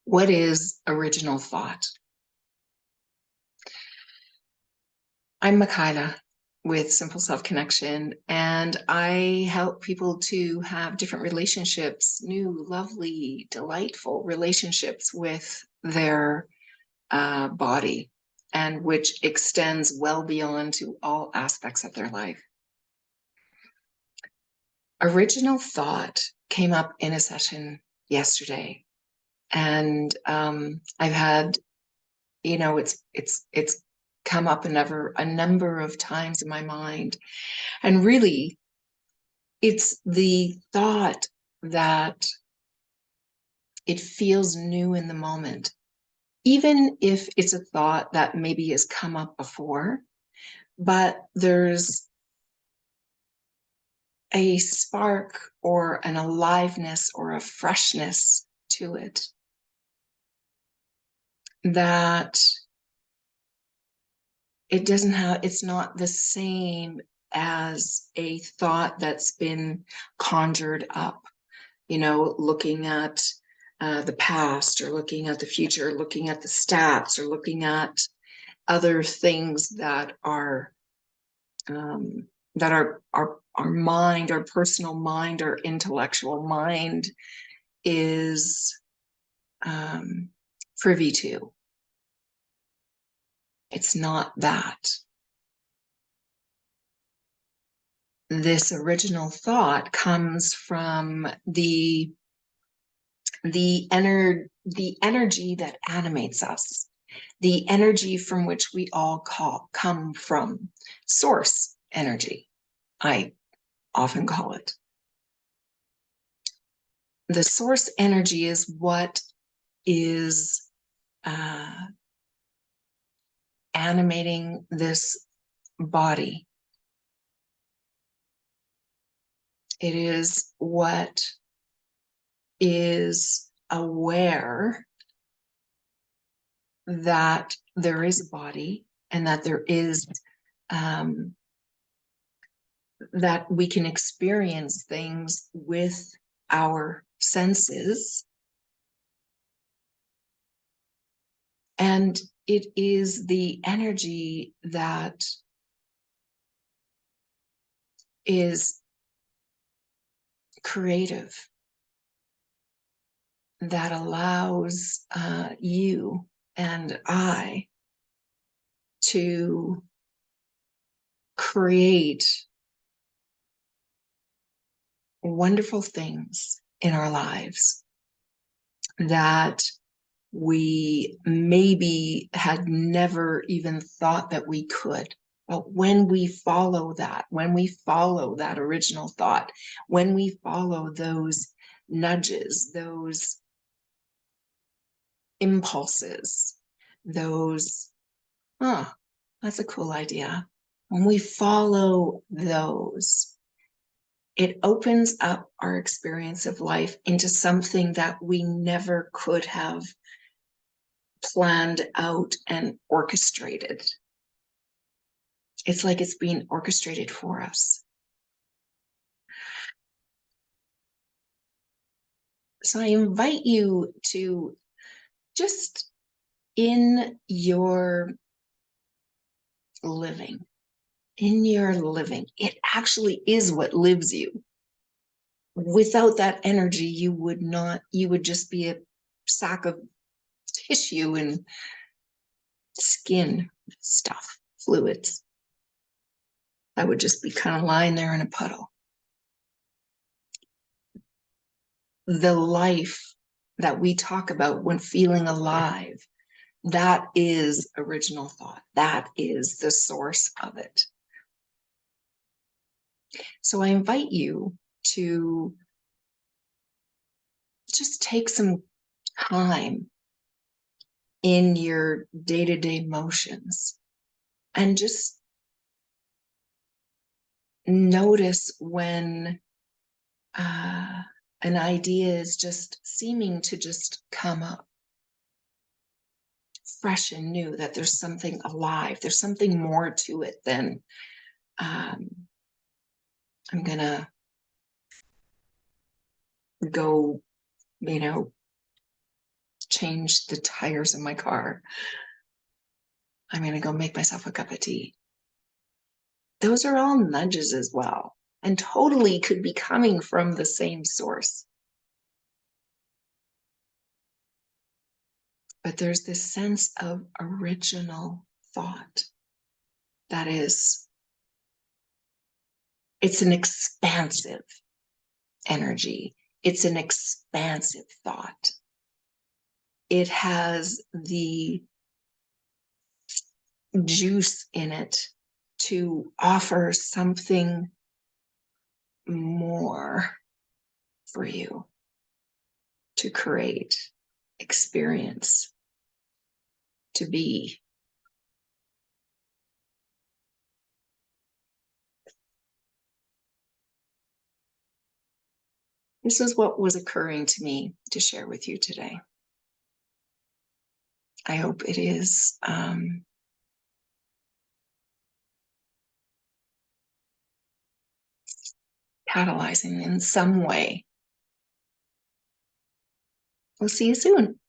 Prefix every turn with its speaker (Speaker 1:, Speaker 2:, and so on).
Speaker 1: What is original thought? I'm Mick-eye-la with Simple Self Connection, and I help people to have different relationships, new, lovely, delightful relationships with their body, and which extends well beyond to all aspects of their life. Original thought came up in a session yesterday, and I've had, it's come up a number of times in my mind. And really, it's the thought that it feels new in the moment, even if it's a thought that maybe has come up before, but there's a spark or an aliveness or a freshness to it that it's not the same as a thought that's been conjured up, looking at the past or looking at the future, looking at the stats or looking at other things that are our mind, our personal mind, our intellectual mind is privy to. It's not that. This original thought comes from the energy that animates us, the energy from which we all come from, source energy, I often call it. The source energy is what is animating this body. It is what is aware that there is a body and that there is that we can experience things with our senses. And it is the energy that is creative, that allows you and I to create wonderful things in our lives that we maybe had never even thought that we could. But when we follow that original thought, when we follow those nudges, those impulses, those, that's a cool idea. When we follow those, it opens up our experience of life into something that we never could have planned out and orchestrated. It's like it's being orchestrated for us. So I invite you to just, in your living, it actually is what lives you. Without that energy, you would just be a sack of tissue and skin stuff, fluids. That would just be kind of lying there in a puddle. The life that we talk about when feeling alive, that is original thought. That is the source of it. So I invite you to just take some time in your day-to-day motions and just notice when an idea is just seeming to just come up fresh and new, that there's something alive, there's something more to it than I'm gonna go, change the tires in my car. I'm going to go make myself a cup of tea. Those are all nudges as well, and totally could be coming from the same source. But there's this sense of original thought that is, it's an expansive energy. It's an expansive thought. It has the juice in it to offer something more for you to create, experience, to be. This is what was occurring to me to share with you today. I hope it is catalyzing in some way. We'll see you soon.